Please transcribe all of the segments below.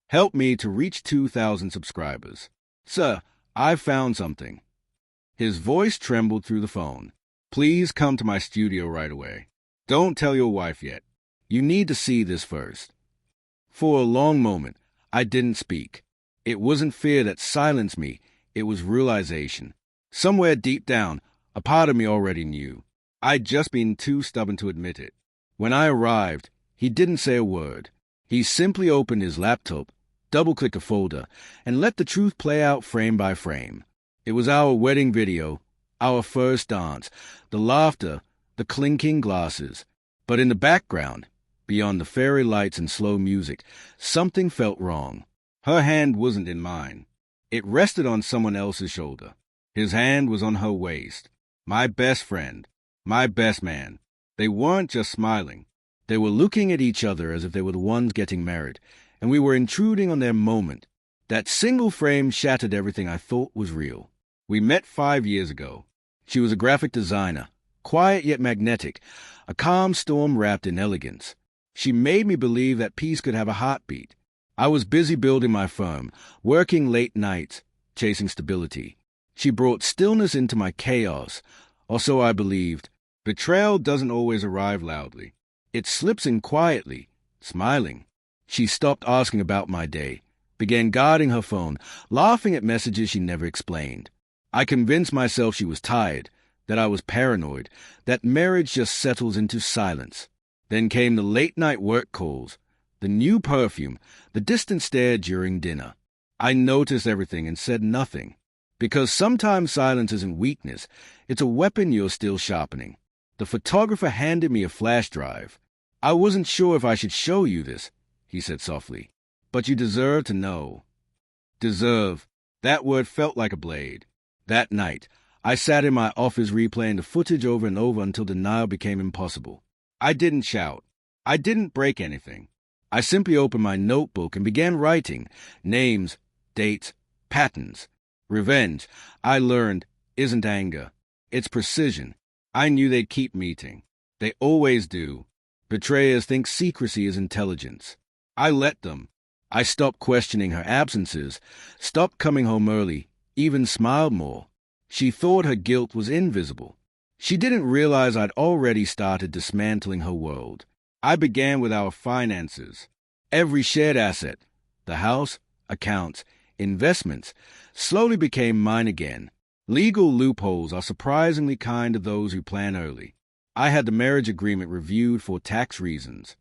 Help me to reach 2,000 subscribers. Sir, I've found something. His voice trembled through the phone. Please come to my studio right away. Don't tell your wife yet. You need to see this first. For a long moment, I didn't speak. It wasn't fear that silenced me. It was realization. Somewhere deep down, a part of me already knew. I'd just been too stubborn to admit it. When I arrived, he didn't say a word. He simply opened his laptop, double-clicked a folder, and let the truth play out frame by frame. It was our wedding video, our first dance, the laughter, the clinking glasses. But in the background, beyond the fairy lights and slow music, something felt wrong. Her hand wasn't in mine. It rested on someone else's shoulder. His hand was on her waist. My best friend, my best man. They weren't just smiling. They were looking at each other as if they were the ones getting married, and we were intruding on their moment. That single frame shattered everything I thought was real. We met 5 years ago. She was a graphic designer, quiet yet magnetic, a calm storm wrapped in elegance. She made me believe that peace could have a heartbeat. I was busy building my firm, working late nights, chasing stability. She brought stillness into my chaos, or so I believed. Betrayal doesn't always arrive loudly. It slips in quietly, smiling. She stopped asking about my day, began guarding her phone, laughing at messages she never explained. I convinced myself she was tired, that I was paranoid, that marriage just settles into silence. Then came the late-night work calls, the new perfume, the distant stare during dinner. I noticed everything and said nothing, because sometimes silence isn't weakness, it's a weapon you're still sharpening. The photographer handed me a flash drive. I wasn't sure if I should show you this, he said softly, but you deserve to know. Deserve. That word felt like a blade. That night, I sat in my office replaying the footage over and over until denial became impossible. I didn't shout. I didn't break anything. I simply opened my notebook and began writing names, dates, patterns. Revenge, I learned, isn't anger. It's precision. I knew they'd keep meeting. They always do. Betrayers think secrecy is intelligence. I let them. I stopped questioning her absences, stopped coming home early, even smiled more. She thought her guilt was invisible. She didn't realize I'd already started dismantling her world. I began with our finances. Every shared asset, the house, accounts, investments, slowly became mine again. Legal loopholes are surprisingly kind to those who plan early. I had the marriage agreement reviewed for tax reasons.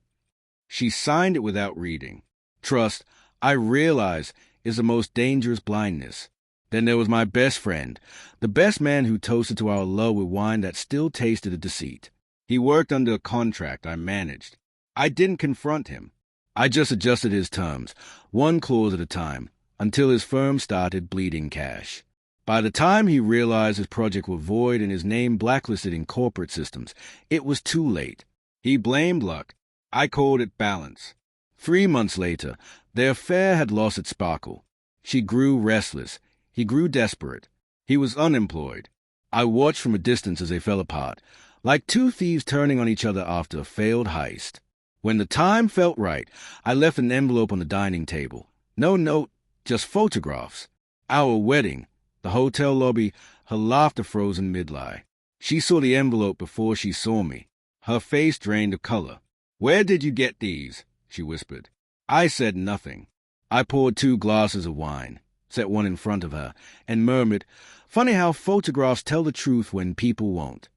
She signed it without reading. Trust, I realize, is the most dangerous blindness. Then there was my best friend, the best man who toasted to our love with wine that still tasted of deceit. He worked under a contract I managed. I didn't confront him. I just adjusted his terms, one clause at a time, until his firm started bleeding cash. By the time he realized his project was void and his name blacklisted in corporate systems, it was too late. He blamed luck. I called it balance. 3 months later, their affair had lost its sparkle. She grew restless. He grew desperate. He was unemployed. I watched from a distance as they fell apart, like two thieves turning on each other after a failed heist. When the time felt right, I left an envelope on the dining table. No note, just photographs. Our wedding, the hotel lobby, her laughter frozen mid-lie. She saw the envelope before she saw me. Her face drained of color. "Where did you get these?" she whispered. I said nothing. I poured 2 glasses of wine, set one in front of her, and murmured, "Funny how photographs tell the truth when people won't."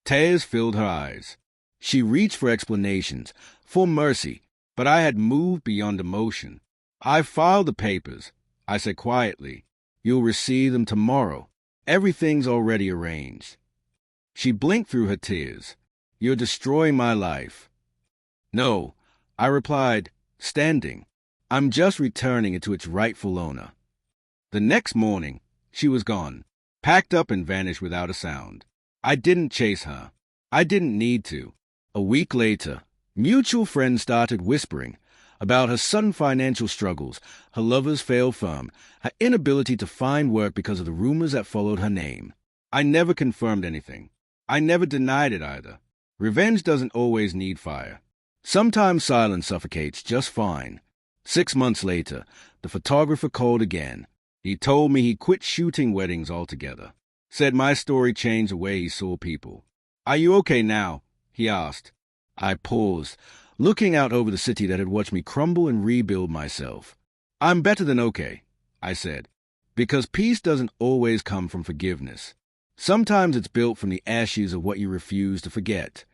Tears filled her eyes. She reached for explanations, for mercy, but I had moved beyond emotion. "I filed the papers," I said quietly. "You'll receive them tomorrow. Everything's already arranged." She blinked through her tears. "You're destroying my life." "No," I replied, standing. "I'm just returning it to its rightful owner." The next morning, she was gone, packed up and vanished without a sound. I didn't chase her. I didn't need to. A week later, mutual friends started whispering about her sudden financial struggles, her lover's failed firm, her inability to find work because of the rumors that followed her name. I never confirmed anything. I never denied it either. Revenge doesn't always need fire. Sometimes silence suffocates just fine. 6 months later, the photographer called again. He told me he quit shooting weddings altogether. Said my story changed the way he saw people. "Are you okay now?" he asked. I paused, looking out over the city that had watched me crumble and rebuild myself. "I'm better than okay," I said, because peace doesn't always come from forgiveness. Sometimes it's built from the ashes of what you refuse to forget.